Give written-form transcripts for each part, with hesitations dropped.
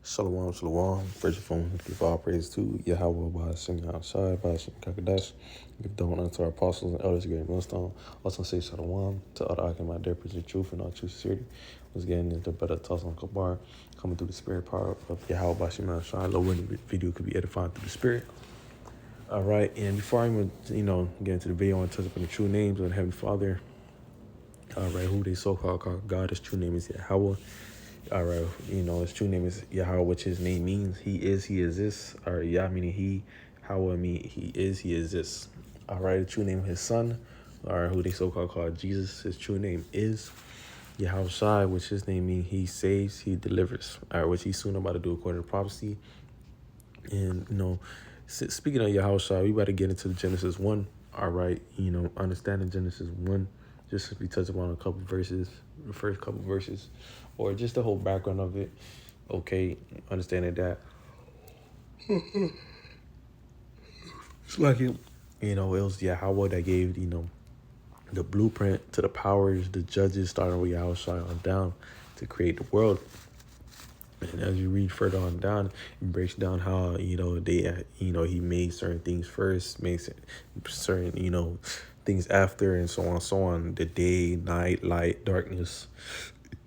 Shalom, shalom. First and foremost, give all praise to Yahweh by singing outside, by singing Kakadash. Give down unto our apostles and elders, great millstone. Also say shalom to other Akim out there, preaching truth and all true sincerity. Was getting into better Tazan Kabar, coming through the spirit power of Yahweh by Shema Shai. Low the video could be edifying through the spirit. All right, and before I even, get into the video, I want to touch up on the true names of the Heavenly Father. All right, who they so-called call God. His true name is Yahweh. All right, his true name is Yahweh, which his name means he is this. All right, Yah meaning he, Howah meaning he is this. All right, the true name of his son, or who they so-called call Jesus, his true name is Yahweh Shai, which his name means he saves, he delivers. All right, which he's soon about to do according to prophecy. And, speaking of Yahweh Shai, we about to get into Genesis 1. All right, understanding Genesis 1, just if we touch upon a couple verses, the first couple verses, or just the whole background of it. Okay, understanding that it's like it was Yahweh that gave, the blueprint to the powers, the judges, starting with Yahweh Shai on down to create the world. And as you read further on down, it breaks down how, he made certain things first, made certain, things after, and so on. The day, night, light, darkness,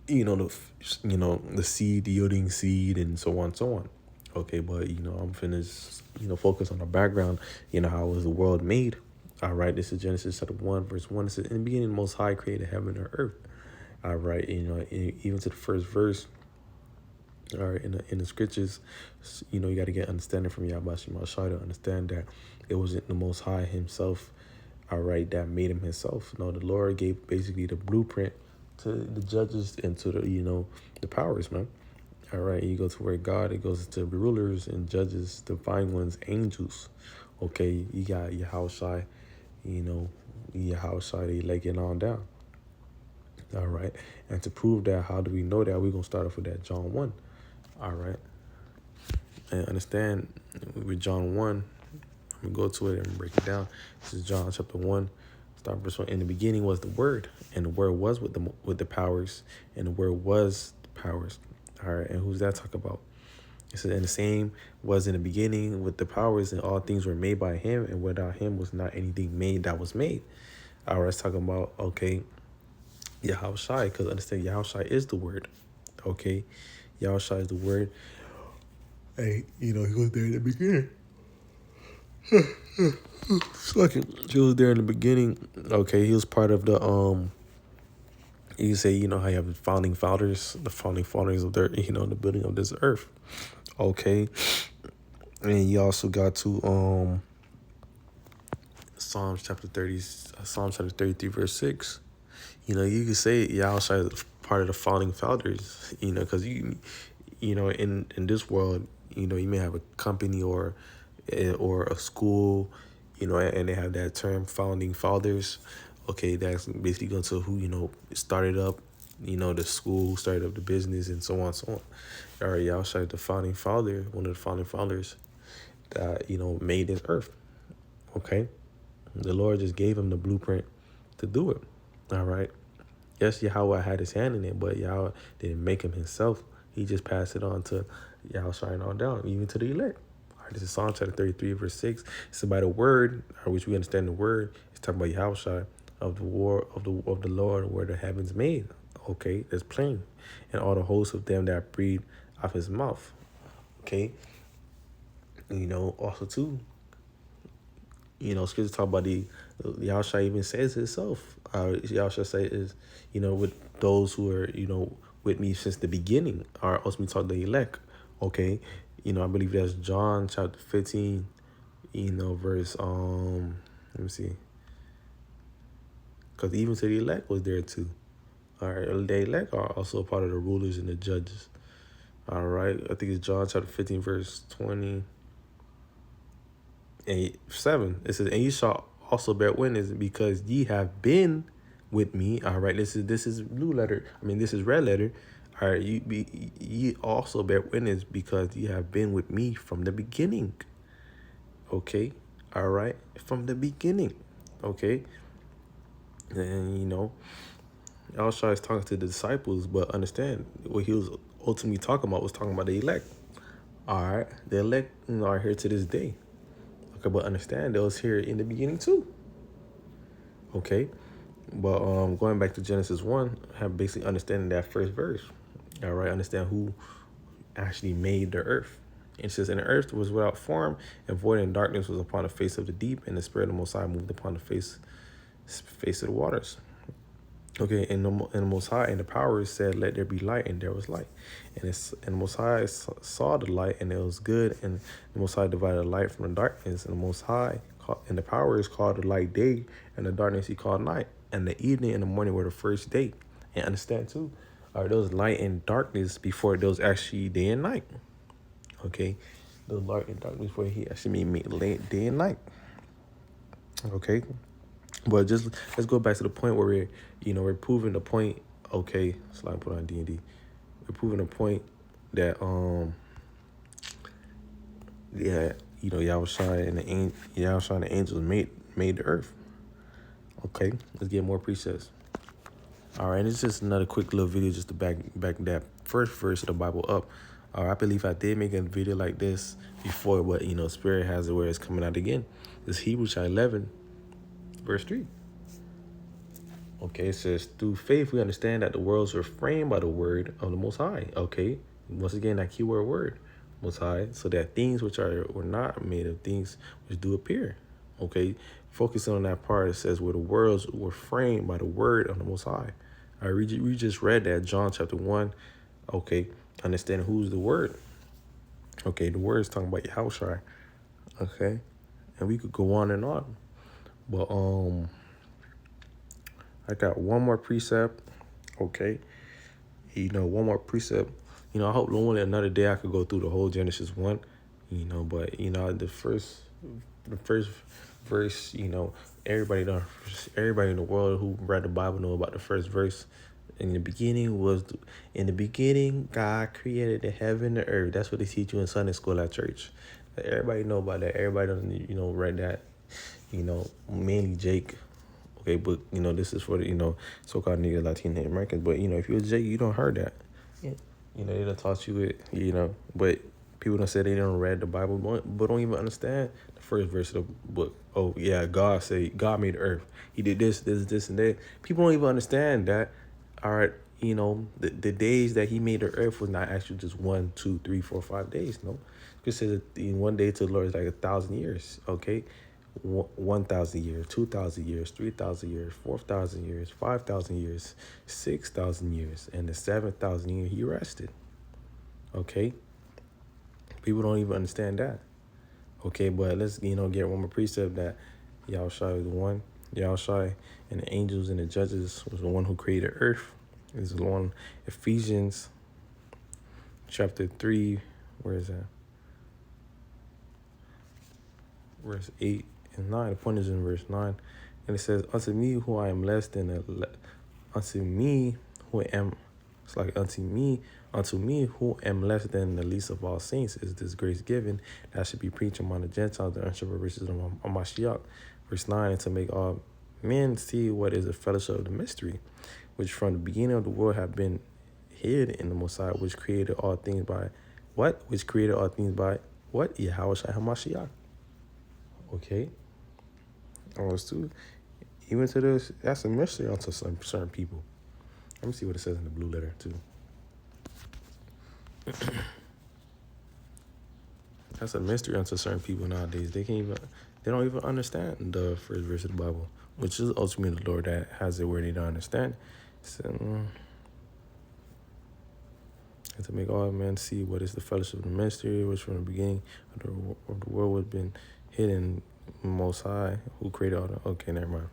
the seed yielding seed, and so on. Okay, but, I'm finished, focus on the background, how was the world made. All right, this is Genesis chapter 1, verse 1. It says, in the beginning, the Most High created heaven and earth. All right, even to the first verse, all right, in the scriptures, you got to get understanding from Yahweh Shema Shai to understand that it wasn't the Most High himself, all right, that made him himself. No, the Lord gave basically the blueprint to the judges and to the, the powers, man. All right, you go to where God, it goes to rulers and judges, divine ones, angels. Okay, you got Yahweh Shai, Yahweh Shai, they leg it on down. All right, and to prove that, how do we know that? We're going to start off with that John 1. All right. And understand with John 1, I'm going to go to it and break it down. This is John chapter 1, start verse 1. In the beginning was the Word, and the Word was with the powers, and the Word was the powers. All right. And who's that talk about? It says, and the same was in the beginning with the powers, and all things were made by him, and without him was not anything made that was made. All right. It's talking about, okay, Yahweh Shai, because understand Yahweh Shai is the Word. Okay. Yahweh Shai is the Word. Hey, he was there in the beginning. He was there in the beginning. Okay, he was part of the you say, how you have the founding fathers of the, the building of this earth. Okay. And you also got to Psalms chapter 33, verse 6. You can say Yahweh Shai is part of the founding fathers, because in this world, you may have a company or a school, and they have that term founding fathers. Okay, that's basically going to who, started up, the school, started up the business, and so on, so on. All right, Yahweh Shai is the founding father, one of the founding fathers that, made this earth. Okay, the Lord just gave him the blueprint to do it. All right. Yes, Yahweh had his hand in it, but Yahweh didn't make him himself. He just passed it on to Yahweh Shai on down, even to the elect. All right, this is Psalm chapter 33, verse 6. It's about a word, or which we understand the word. It's talking about Yahweh Shai, of the war of the Lord, where the heavens made. Okay, that's plain. And all the hosts of them that breathe off his mouth. Okay. Also too, scripture talk about the Yahweh Shai even says himself. Yahweh Shai say is, with those who are, with me since the beginning, are ultimately taught the elect. Okay. I believe that's John chapter 15, verse, let me see. Because even to the elect was there too. All right. The elect are also a part of the rulers and the judges. All right. I think it's John chapter 15, verse 20. And 7, it says, and ye shall also bear witness, because ye have been with me. All right, this is blue letter. This is red letter. All right, ye also bear witness, because ye have been with me from the beginning. Okay, all right, from the beginning. Okay, and Yahweh is talking to the disciples, but understand what he was ultimately talking about was talking about the elect. All right, the elect are here to this day. Okay, but understand they was here in the beginning too. Okay, but going back to Genesis 1, have basically understanding that first verse. All right, understand who actually made the earth. It says, and the earth was without form, and void, and darkness was upon the face of the deep, and the Spirit of the Most High moved upon the face of the waters. Okay, and the Most High and the power said, "Let there be light," and there was light. And the Most High saw the light, and it was good. And the Most High divided the light from the darkness. And the Most High and the power is called the light day, and the darkness he called night. And the evening and the morning were the first day. And understand too, there was light and darkness before there was actually day and night. Okay, the light and darkness before he actually made late day and night. Okay. But just let's go back to the point where we're proving the point. Okay, so I put on D&D. We're proving the point that Yahushua and the angels made the earth. Okay, let's get more precepts. All right, it's just another quick little video just to back that first verse of the Bible up. I believe I did make a video like this before, but Spirit has it where it's coming out again. It's Hebrews 11. Verse 3. Okay, it says, through faith we understand that the worlds were framed by the word of the Most High. Okay, once again, that keyword word, Most High, so that things which were not made of things which do appear. Okay, focusing on that part, it says where the worlds were framed by the word of the Most High. All right, we just read that, John chapter 1. Okay, understand who's the word. Okay, the word is talking about Yahushua. Okay, and we could go on and on. But I got one more precept. Okay, one more precept. I hope only another day I could go through the whole Genesis 1. But the first verse. Everybody in the world who read the Bible know about the first verse. In the beginning, God created the heaven and the earth. That's what they teach you in Sunday school at church. Everybody know about that. Everybody doesn't, read that. Mainly Jake. Okay, but this is for the so-called nigga Latino Americans. But if you're a Jake, you don't heard that. Yeah. They don't taught you it. But people don't say they don't read the Bible, but don't even understand the first verse of the book. Oh yeah, God made the earth. He did this, and that. People don't even understand that. All right, the days that he made the earth was not actually just 1, 2, 3, 4, 5 days. No, because says in one day to the Lord is like 1,000 years. Okay. 1,000 years, 2,000 years, 3,000 years, 4,000 years, 5,000 years, 6,000 years, and the 7,000 year he rested. Okay, people don't even understand that. Okay, but let's get one more precept that Yahushua is the one. Yahushua and the angels and the judges was the one who created earth. Is the one. Ephesians chapter 3. Where is that? Verse 8. 9. The point is in verse 9, and it says, unto me who am less than who am less than the least of all saints is this grace given, that I should be preaching among the Gentiles the unshakable riches of Mashiach. Verse 9, and to make all men see what is the fellowship of the mystery, which from the beginning of the world have been hid in the Messiah, which created all things by what? Yahushua HaMashiach. Okay. Even to this, that's a mystery unto some certain people. Let me see what it says in the blue letter too. That's a mystery unto certain people nowadays. They don't even understand the first verse of the Bible, which is ultimately the Lord that has it where they don't understand. So, and to make all men see what is the fellowship of the mystery, which from the beginning of the world was been hidden. Most High, who created all the... Okay, never mind.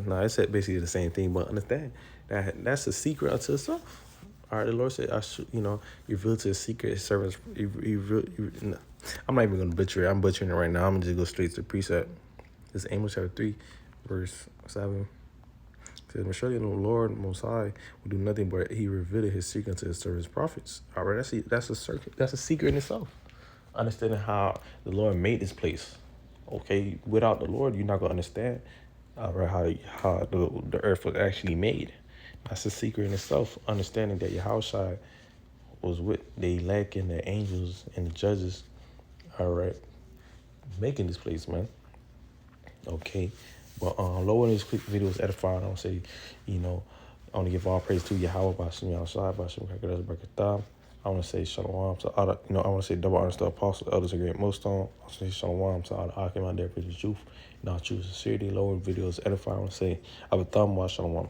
No, it's basically the same thing, but understand that's a secret unto itself. All right, the Lord said, reveal to his secret servants. I'm not even going to butcher it. I'm butchering it right now. I'm going to just go straight to the precept. This is Amos chapter 3, verse 7. It says, surely the Lord Most High will do nothing but he revealed his secret to his servants prophets. All right, that's a secret in itself. Understanding how the Lord made this place. Okay, without the Lord, you're not gonna understand how the earth was actually made. That's a secret in itself. Understanding that Yahushua was with the elect and the angels and the judges. All right, making this place, man. Okay, but Lord, this quick video is edifying. I want to say, you know, I want to give all praise to Yahweh, Bashem Yahushua, Bashem Kakadas Barakatam. I want to say shalom to all the, I want to say double honors to the apostles, elders, and great millstone. I want to say shalom to all the Akim out there for the truth. And I'll choose sincerity. Lord, videos edifying. I want to say, I have a thumb, watch shalom.